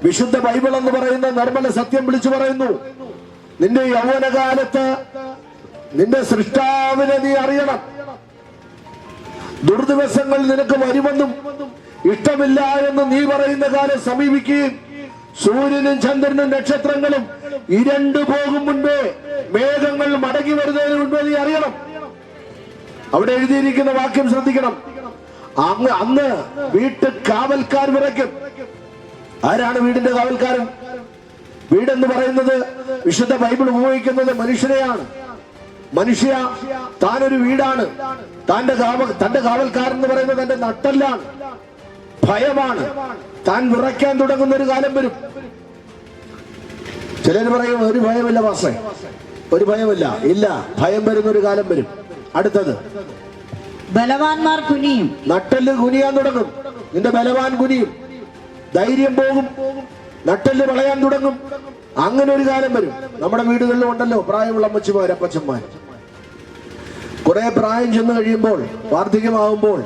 വിശുദ്ധ ബൈബിൾ എന്ന് പറയുന്ന നിർമ്മല സത്യം വിളിച്ചു പറയുന്നു. നിന്റെ യൗവനകാലത്ത് നിന്റെ സൃഷ്ടാവിനെ നീ അറിയണം. ദുർദിവസങ്ങൾ നിനക്ക് വരുമെന്നും ഇഷ്ടമില്ല എന്ന് നീ പറയുന്ന കാലം സമീപിക്കുകയും സൂര്യനും ചന്ദ്രനും നക്ഷത്രങ്ങളും ഇരണ്ടു പോകും മുൻപേ മേഘങ്ങൾ മടങ്ങി വരുന്നതിന് മുൻപേ നീ അറിയണം. അവിടെ എഴുതിയിരിക്കുന്ന വാക്യം ശ്രദ്ധിക്കണം. അന്ന് വീട്ടു കാവൽക്കാർ വിറയ്ക്കും. ആരാണ് വീടിന്റെ കാവൽക്കാരൻ? വീടെന്ന് പറയുന്നത് വിശുദ്ധ ബൈബിൾ ഉപയോഗിക്കുന്നത് മനുഷ്യരെയാണ്. മനുഷ്യ താനൊരു വീടാണ്. തന്റെ കാവൽക്കാരൻ എന്ന് പറയുന്നത് തന്റെ നട്ടെല്ലാണ്, ഭയമാണ്. താൻ വിറയ്ക്കാൻ തുടങ്ങുന്ന ഒരു കാലം വരും. ചിലർ പറയും ഒരു ഭയമില്ല പാസ്റ്റേ, ഒരു ഭയമില്ല. ഇല്ല, ഭയം വരുന്ന ഒരു കാലം വരും. അടുത്തത് ബലവാന്മാർ കുനിയും. നട്ടെല്ല് കുനിയാൻ തുടങ്ങും. നിന്റെ ബലവാൻ കുനിയും, ധൈര്യം പോകും, നട്ടെല്ല് വളയാൻ തുടങ്ങും. അങ്ങനെ ഒരു കാലം വരും. നമ്മുടെ വീടുകളിലും ഉണ്ടല്ലോ പ്രായമുള്ള അമ്മച്ചിമാർ, അപ്പച്ചന്മാർ. കുറെ പ്രായം ചെന്ന് കഴിയുമ്പോൾ, വാർദ്ധക്യമാകുമ്പോൾ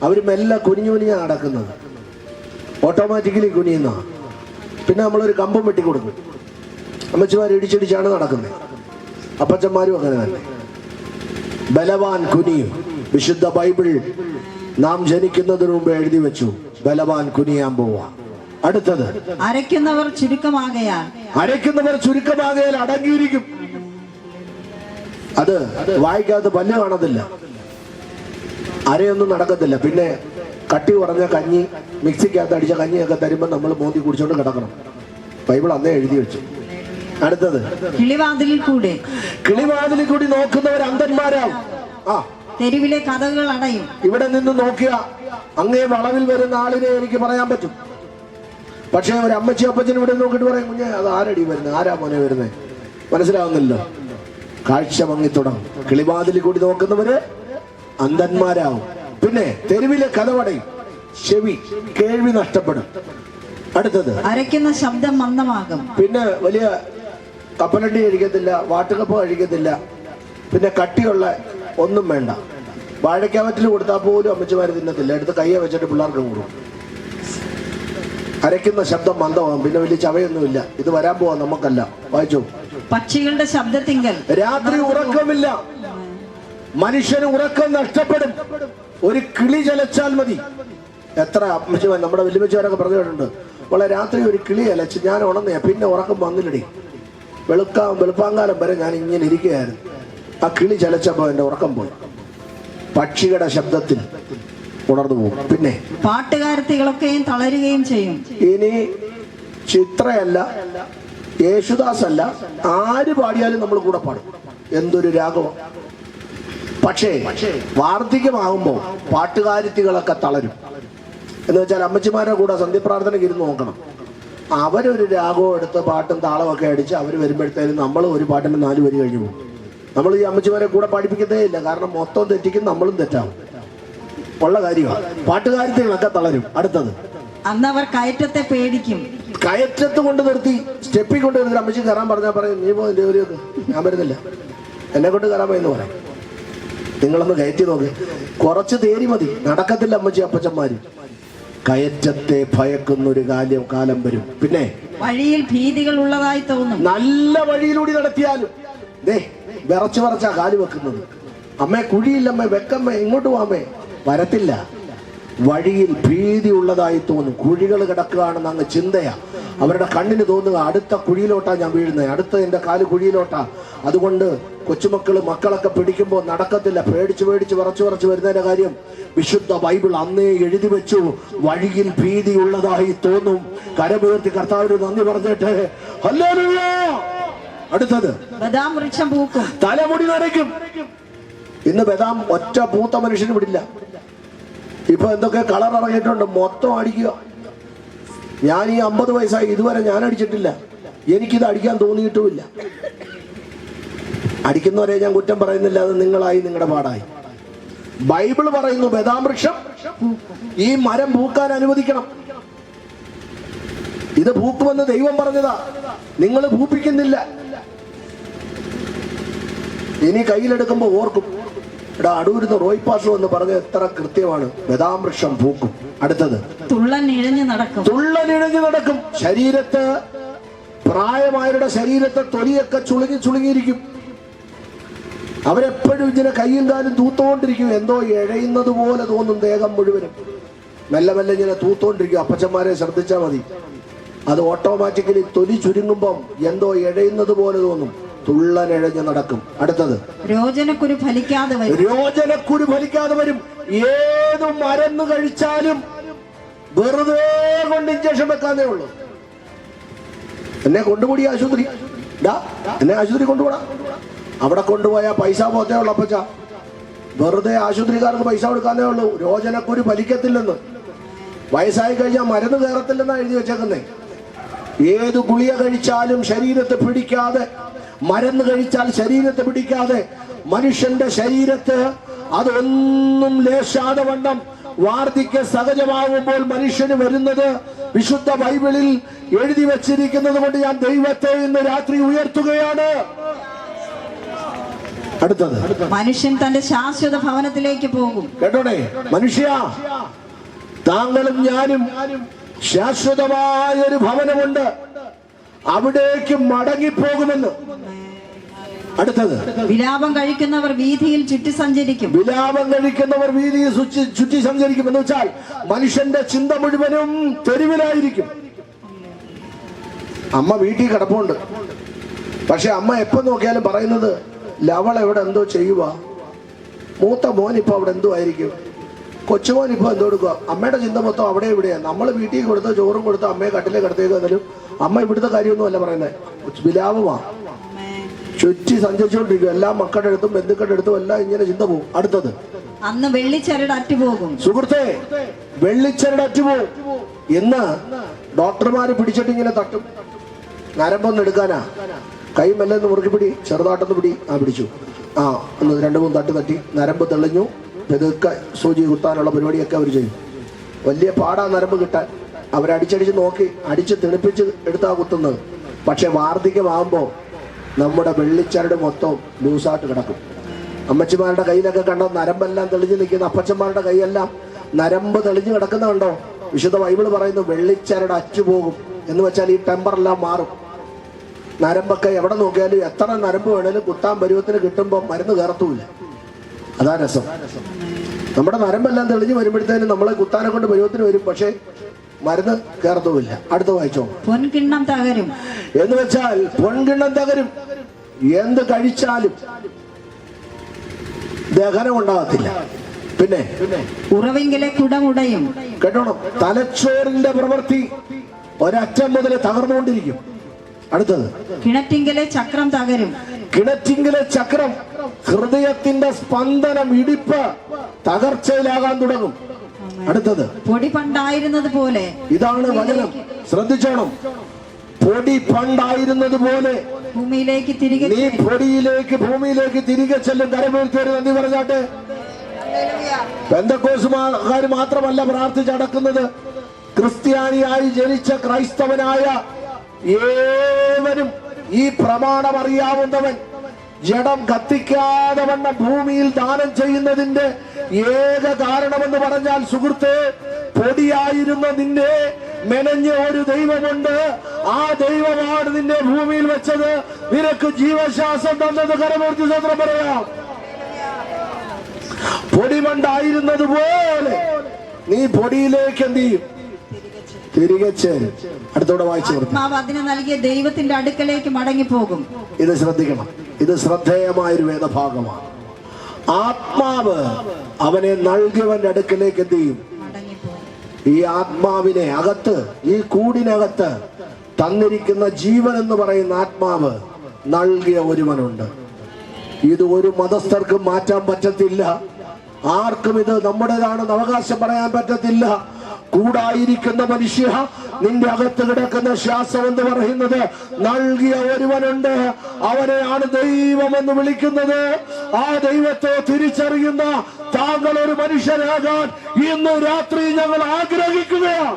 അവർ മെല്ലെ കുനിഞ്ഞു കുനിഞ്ഞാണ് നടക്കുന്നത്. ഓട്ടോമാറ്റിക്കലി കുനിയുന്ന. പിന്നെ നമ്മളൊരു കമ്പം വെട്ടിക്കൊടുക്കും. അമ്മച്ചിമാർ ഇടിച്ചിടിച്ചാണ് നടക്കുന്നത്. അപ്പച്ചന്മാരും അങ്ങനെ തന്നെ. ബലവാൻ കുനിയും. വിശുദ്ധ ബൈബിൾ നാം ജനിക്കുന്നതിന് മുമ്പ് എഴുതി വെച്ചു, ബലവാൻ കുനിയാൻ പോവാ. അടുത്തത് അരയ്ക്കുന്നവർ ചുരുക്കമാകയാൽ. അരയ്ക്കുന്നവർ ചുരുക്കമാകയാൽ അടങ്ങിയിരിക്കും. അത് വായിക്കാത്ത പല്ല് കാണത്തില്ല, അരയൊന്നും നടക്കത്തില്ല. പിന്നെ കട്ടി കുറഞ്ഞ കഞ്ഞി, മിക്സിക്കകത്ത് അടിച്ച കഞ്ഞിയൊക്കെ തരുമ്പോൾ നമ്മൾ മോന്തി കുടിച്ചോണ്ട് കിടക്കണം. ബൈബിൾ അന്നേ എഴുതി വെച്ചു. അടുത്തത് കിളിവാതിലിൽ കൂടി നോക്കുന്നവർ അന്ധന്മാരാവും. തെരുവിലെ കഥകൾ അടയും. ഇവിടെ നിന്ന് നോക്കിയ അങ്ങേ വളവിൽ വരുന്ന ആളിനെ എനിക്ക് പറയാൻ പറ്റും. പക്ഷെ ഒരു അമ്മച്ചി അപ്പച്ചൻ ഇവിടെ നോക്കിട്ട് പറയും, കുഞ്ഞെ അത് ആരടി വരുന്നത്, ആരാ മോനെ വരുന്നത്, മനസ്സിലാവുന്നില്ലോ. കാഴ്ച മങ്ങിത്തുടങ്ങും. കിളിവാതിലിൽ കൂടി നോക്കുന്നവര് അന്ധന്മാരാവും. പിന്നെ തെരുവിലെ കഥവടയും, ചെവി കേൾവി നഷ്ടപ്പെടും. അടുത്തത് അരയ്ക്കുന്ന ശബ്ദം മന്ദമാകും. പിന്നെ വലിയ കപ്പലണ്ടി കഴിക്കത്തില്ല, വാട്ടുകപ്പ കഴിക്കത്തില്ല. പിന്നെ കട്ടിയുള്ള ഒന്നും വേണ്ട. വാഴക്കാവറ്റിൽ കൊടുത്താൽ പോലും അമ്മച്ചിമാര് തിന്നത്തില്ല. എടുത്ത് കയ്യെ വെച്ചിട്ട് പിള്ളേർക്ക് കൂടും. അരയ്ക്കുന്ന ശബ്ദം മന്ദമാകും. പിന്നെ വലിയ ചവയൊന്നുമില്ല. ഇത് വരാൻ പോവാ നമുക്കല്ല. വായിച്ചു. പക്ഷികളുടെ ശബ്ദത്തിങ്കൽ രാത്രി ഉറക്കമില്ല. മനുഷ്യന് ഉറക്കം നഷ്ടപ്പെടും. ഒരു കിളി ചലച്ചാൽ മതി. എത്ര അമ്മച്ചിമാർ, നമ്മുടെ വലിയമ്മച്ചിമാരൊക്കെ പറഞ്ഞു കേട്ടിട്ടുണ്ട്, വളരെ രാത്രി ഒരു കിളി അലച്ച് ഞാൻ ഉണർന്നേ, പിന്നെ ഉറക്കം വന്നില്ലടി. വെളുപ്പാങ്കാലം വരെ ഞാൻ ഇങ്ങനെ ഇരിക്കുകയായിരുന്നു. ആ കിളി ചലച്ചപ്പോ എന്റെ ഉറക്കം പോയി. പക്ഷികളുടെ ശബ്ദത്തിൽ ഉണർന്നു പോകും. പിന്നെ പാട്ടുകാരത്തികളൊക്കെയും തളരുകയും ചെയ്യും. ഇനി ചിത്രയല്ല, യേശുദാസ് അല്ല, ആര് പാടിയാലും നമ്മൾ കൂടെ പാടും. എന്തൊരു രാഗവും. പക്ഷേ വാർദ്ധക്യമാകുമ്പോൾ പാട്ടുകാരിത്തികളൊക്കെ തളരും. എന്ന് വെച്ചാൽ അമ്മച്ചിമാരുടെ കൂടെ സന്ധ്യപ്രാർത്ഥനയ്ക്ക് ഇരുന്ന് നോക്കണം. അവരൊരു രാഗവും എടുത്ത് പാട്ടും താളമൊക്കെ അടിച്ച് അവർ വരുമ്പോഴത്തേനും നമ്മൾ ഒരു പാട്ടിന് 4 വരി കഴിഞ്ഞു പോകും. നമ്മൾ ഈ അമ്മച്ചിമാരെ കൂടെ പഠിപ്പിക്കുന്നതേ ഇല്ല. കാരണം മൊത്തം തെറ്റിക്കും, നമ്മളും തെറ്റാവും. ഉള്ള കാര്യമാണ്. പാട്ടുകാരിത്തികളൊക്കെ തളരും. അടുത്തത് അന്നവർ കയറ്റത്തെ പേടിക്കും. കയറ്റത്ത് കൊണ്ട് നിർത്തി, സ്റ്റെപ്പിൽ കൊണ്ട് നിർത്തി അമ്മച്ചി കയറാൻ പറഞ്ഞാൽ പറയും, നീ പോ എൻ്റെ ജോലിയൊക്കെ, ഞാൻ വരുന്നില്ല, എന്നെ കൊണ്ട് കയറാൻ പോയെന്ന് പറയാം. നിങ്ങളൊന്ന് കയറ്റി നോക്ക്. കുറച്ച് തേരി മതി. നടക്കത്തില്ല അമ്മച്ചി അപ്പച്ചന്മാര്. കയറ്റത്തെ ഭയക്കുന്നൊരു കാലം വരും. പിന്നെ വഴിയിൽ ഭീതികൾ ഉള്ളതായി തോന്നും. നല്ല വഴിയിലൂടെ നടത്തിയാലും വിറച്ചാ കാല് വെക്കുന്നത്. അമ്മേ കുഴിയില്ലമ്മേ, വെക്കമ്മേ, ഇങ്ങോട്ട് പോവാമേ, വരത്തില്ല. വഴിയിൽ ഭീതി ഉള്ളതായി തോന്നും. കുഴികൾ കിടക്കുകയാണെന്ന് അങ്ങ് ചിന്തയാ. അവരുടെ കണ്ണിന് തോന്നുക അടുത്ത കുഴിയിലോട്ടാ ഞാൻ വീഴുന്നത്, അടുത്ത എന്റെ കാല് കുഴിയിലോട്ടാ. അതുകൊണ്ട് മക്കളൊക്കെ പിടിക്കുമ്പോൾ നടക്കത്തില്ല. പേടിച്ച് വിറച്ചു വരുന്നതിന്റെ കാര്യം വിശുദ്ധ ബൈബിൾ അന്നേ എഴുതി വെച്ചു. വഴിയിൽ ഭീതി ഉള്ളതായി തോന്നും. കരമുയർത്തി കർത്താവിന് നന്ദി പറഞ്ഞിട്ട് ഹല്ലേലൂയ. അടുത്തത് ബദാം വൃക്ഷം പൂക്കും. തലമുടി നരയ്ക്കും. ഇന്ന് ബദാം ഒറ്റ പൂത്ത മനുഷ്യന് വിടില്ല. ഇപ്പൊ എന്തൊക്കെ കളർ ഇറങ്ങിയിട്ടുണ്ട്, മൊത്തം അടിക്കുക. ഞാൻ ഈ 50 വയസ്സായി, ഇതുവരെ ഞാൻ അടിച്ചിട്ടില്ല. എനിക്കിത് അടിക്കാൻ തോന്നിയിട്ടുമില്ല. അടിക്കുന്നവരെ ഞാൻ കുറ്റം പറയുന്നില്ല. അത് നിങ്ങളായി, നിങ്ങളുടെ പാടായി. ബൈബിൾ പറയുന്നു ബദാം വൃക്ഷം ഈ മരം പൂക്കാൻ അനുവദിക്കണം. ഇത് പൂക്കുമെന്ന് ദൈവം പറഞ്ഞതാ, നിങ്ങൾ പൂപ്പിക്കുന്നില്ല. ഇനി കയ്യിലെടുക്കുമ്പോ ഓർക്കും, എടാ അടൂരുന്ന് റോയ് പാഷു എന്ന് പറഞ്ഞ എത്ര കൃത്യമാണ്. ബദാം വൃക്ഷം പൂക്കും. അടുത്തത് തുള്ളനിഴഞ്ഞു നടക്കും. തുള്ളനിഴഞ്ഞു നടക്കും. ശരീരത്ത്, പ്രായമായവരുടെ ശരീരത്തെ തൊലിയൊക്കെ ചുളുങ്ങിയിരിക്കും. അവരെപ്പോഴും ഇങ്ങനെ കയ്യും കാലും തൂത്തോണ്ടിരിക്കും. എന്തോ എഴയുന്നത് പോലെ തോന്നും. ദേഹം മുഴുവനും മെല്ലെ മെല്ലെ ഇങ്ങനെ തൂത്തോണ്ടിരിക്കും. അപ്പച്ചന്മാരെ ശ്രദ്ധിച്ചാൽ മതി. അത് ഓട്ടോമാറ്റിക്കലി തൊലി ചുരുങ്ങുമ്പം എന്തോ എഴയുന്നത് പോലെ തോന്നും. തുള്ളനിഴഞ്ഞ് നടക്കും. അടുത്തത് രോചനക്കുരു ഫലിക്കാതെ വരും. രോചനക്കുരു ഫലിക്കാതെ വരും. ഏത് മരുന്ന് കഴിച്ചാലും വെറുതെ കൊണ്ട് ഇഞ്ചക്ഷൻ വെക്കാന്നേ ഉള്ളൂ. എന്നെ കൊണ്ടുകൂടി ആശുപത്രി, എന്നെ ആശുപത്രി കൊണ്ടുപോടാ. അവിടെ കൊണ്ടുപോയാൽ പൈസ പോത്തേ ഉള്ളു. അപ്പച്ച വെറുതെ ആശുപത്രിക്കാർക്ക് പൈസ കൊടുക്കാന്നേ ഉള്ളൂ. രോചനക്കുരു ഫലിക്കത്തില്ലെന്ന്, വയസ്സായി കഴിഞ്ഞാൽ മരുന്ന് കയറത്തില്ലെന്നാണ് എഴുതി വെച്ചേക്കുന്നേ. ഏത് ഗുളിക കഴിച്ചാലും ശരീരത്തെ പിടിക്കാതെ, മരുന്ന് കഴിച്ചാൽ ശരീരത്തെ പിടിക്കാതെ, മനുഷ്യന്റെ ശരീരത്ത് അതൊന്നും ലേശാതെ വണ്ണം വാർദ്ധക്യ സഹജമാകുമ്പോൾ മനുഷ്യന് വരുന്നത് വിശുദ്ധ ബൈബിളിൽ എഴുതി വെച്ചിരിക്കുന്നത് കൊണ്ട് ഞാൻ ദൈവത്തെ ഇന്ന് രാത്രി ഉയർത്തുകയാണ്. അടുത്തത് മനുഷ്യൻ തന്റെ ശാശ്വത ഭവനത്തിലേക്ക് പോകും. കേട്ടോണേ മനുഷ്യ, താങ്കളും ഞാനും ശാശ്വതമായ ഒരു ഭവനമുണ്ട്, അവിടേക്ക് മടങ്ങിപ്പോകുമെന്ന്. അടുത്തത് വിലാപം കഴിക്കുന്നവർ വീതിയിൽ ചുറ്റി സഞ്ചരിക്കും. വിലാപം കഴിക്കുന്നവർ വീതിയിൽ ചുറ്റി സഞ്ചരിക്കും എന്ന് വെച്ചാൽ മനുഷ്യന്റെ ചിന്ത മുഴുവനും തെരുവിലായിരിക്കും. അമ്മ വീട്ടിൽ കിടപ്പുണ്ട്, പക്ഷെ അമ്മ എപ്പോ നോക്കിയാലും പറയുന്നത് ലവൾ എവിടെ എന്തോ ചെയ്യുക, മൂത്ത മോൻ ഇപ്പൊ അവിടെ എന്തോ ആയിരിക്കും, കൊച്ചുമോൻ ഇപ്പൊ എന്തോ എടുക്കുക. അമ്മയുടെ ചിന്ത മൊത്തം അവിടെ ഇവിടെയാണ്. നമ്മൾ വീട്ടിൽ കൊടുത്ത് ചോറും കൊടുത്ത് അമ്മയെ കട്ടിലെ കിടത്തേക്ക് എന്നാലും അമ്മ ഇവിടുത്തെ കാര്യമൊന്നും അല്ല പറയുന്നത്, വിലാപമാ. ചുറ്റി സഞ്ചരിച്ചുകൊണ്ടിരിക്കും. എല്ലാ മക്കളുടെ അടുത്തും ബന്ധുക്കളുടെ അടുത്തും എല്ലാം ഇങ്ങനെ ചിന്ത പോകും. അടുത്തത് അന്ന് വെള്ളിച്ചരട് അറ്റുപോകും. സുഹൃത്തെ, വെള്ളിച്ചരട് അറ്റുപോകും. ഇന്ന് ഡോക്ടർമാര് പിടിച്ചിട്ട് ഇങ്ങനെ തട്ടും. നരമ്പൊന്ന് എടുക്കാനാ, കൈ മെല്ലെന്ന് മുറുക്കി പിടി, ചെറുതാട്ടൊന്ന് പിടി. പിടിച്ചു, ഒന്ന് 2-3 തട്ട് തട്ടി, നരമ്പ് തെളിഞ്ഞു. ഇതൊക്കെ സൂചി കുത്താനുള്ള പരിപാടിയൊക്കെ അവർ ചെയ്യും. വലിയ പാടാ നരമ്പ് കിട്ടാൻ. അവരടിച്ചടിച്ച് നോക്കി അടിച്ച് തെളിപ്പിച്ച് എടുത്താ കുത്തുന്നത്. പക്ഷെ വാർദ്ധക്യമാകുമ്പോൾ നമ്മുടെ വെള്ളിച്ചരട് മൊത്തം ലൂസായിട്ട് കിടക്കും. അമ്മച്ചിമാരുടെ കയ്യിലൊക്കെ കണ്ടോ നരമ്പെല്ലാം തെളിഞ്ഞു നിൽക്കുന്ന, അപ്പച്ചന്മാരുടെ കൈയെല്ലാം നരമ്പ് തെളിഞ്ഞു കിടക്കുന്ന കണ്ടോ. വിശുദ്ധ ബൈബിള് പറയുന്നു വെള്ളിച്ചരട് അറ്റുപോകും എന്ന് വെച്ചാൽ ഈ ടെമ്പറെല്ലാം മാറും. നരമ്പൊക്കെ എവിടെ നോക്കിയാലും എത്ര നരമ്പ് വേണേലും കുത്താൻ പരുവത്തിന് കിട്ടുമ്പോൾ മരുന്ന് കയറത്തുമില്ല. അതാ രസം. നമ്മുടെ നരമ്പെല്ലാം തെളിഞ്ഞു വരുമ്പോഴത്തേനും നമ്മളെ കുത്താനെ കൊണ്ട് പരുവത്തിന് വരും, പക്ഷെ മരുന്ന് കയറത്തുമില്ല. അടുത്ത വായിച്ചോ. പൊൻകിണ്ണം തകരും എന്ന് വെച്ചാൽ പൊൻകിണ്ണം തകരും. എന്ത് കഴിച്ചാലും ദഹനം ഉണ്ടാകത്തില്ല. പിന്നെ ഉറവിങ്കിലെ കുടമുടയും. കേട്ടോണം, തലച്ചോറിന്റെ പ്രവൃത്തി ഒരറ്റം മുതൽ തകർന്നുകൊണ്ടിരിക്കും. അടുത്തത് കിണറ്റിങ്കിലെ ചക്രം തകരും. കിണറ്റിങ്കിലെ ചക്രം, ഹൃദയത്തിന്റെ സ്പന്ദനം, ഇടിപ്പ് തകർച്ചയിലാകാൻ തുടങ്ങും. അടുത്തത് പൊടി പണ്ടായിരുന്നത് പോലെ. ഇതാണ് വചനം, ശ്രദ്ധിച്ചോണം. പൊടി പണ്ടായിരുന്നത് പോലെ ഭൂമിയിലേക്ക് തിരികെ, നീ ഭൂമിയിലേക്ക് തിരികെ ചെല്ലും. കരമേൽത്തേര് നന്ദി പറഞ്ഞാട്ടെ. പെന്തക്കോസ്തുകാർ മാത്രമല്ല പ്രാർത്ഥിച്ചടക്കുന്നത്, ക്രിസ്ത്യാനിയായി ജനിച്ച ക്രൈസ്തവനായ ഏവരും ഈ പ്രമാണം അറിയാവുന്നവൻ ജഡം കത്തിക്കാതെ വണ്ണം ഭൂമിയിൽ ദാനം ചെയ്യുന്നതിന്റെ ഏക കാരണമെന്ന് പറഞ്ഞാൽ സുഹൃത്തെ, പൊടിയായിരുന്ന നിന്നെ മെനഞ്ഞ ഒരു ദൈവമുണ്ട്. ആ ദൈവമാണ് നിന്നെ ഭൂമിയിൽ വെച്ചത്, നിനക്ക് ജീവശ്വാസം തന്നത്. കരമൂർത്തി സ്വത്രം പറയാം. പൊടിമണ്ടായിരുന്നത് പോലെ നീ പൊടിയിലേക്ക് എന്ത് ചെയ്യും? തിരികെ ചേരും. അടുത്തോടെ വായിച്ചു. അതിന് നൽകിയ ദൈവത്തിന്റെ അടുക്കലേക്ക് മടങ്ങിപ്പോകും. ഇത് ശ്രദ്ധിക്കണം, ഇത് ശ്രദ്ധേയമായൊരു വേദഭാഗമാണ്. ആത്മാവ് അവനെ നൽകിയവന്റെ അടുക്കലേക്ക് എന്ത് ചെയ്യും? ഈ ആത്മാവിനെ അകത്ത്, ഈ കൂടിനകത്ത് തന്നിരിക്കുന്ന ജീവൻ എന്ന് പറയുന്ന ആത്മാവ് നൽകിയ ഒരുവനുണ്ട്. ഇത് ഒരു മതസ്ഥർക്കും മാറ്റാൻ പറ്റത്തില്ല. ആർക്കും ഇത് നമ്മുടേതാണെന്ന് അവകാശം പറയാൻ പറ്റത്തില്ല. കൂടായിരിക്കുന്ന മനുഷ്യ, നിന്റെ അകത്ത് കിടക്കുന്ന ശ്വാസം എന്ന് പറയുന്നത് നൽകിയ ഒരുവനുണ്ട്. അവനെയാണ് ദൈവമെന്ന് വിളിക്കുന്നത്. ആ ദൈവത്തെ തിരിച്ചറിയുന്ന താങ്കൾ ഒരു മനുഷ്യനാകാൻ ഇന്ന് രാത്രി ഞങ്ങൾ ആഗ്രഹിക്കുകയാണ്.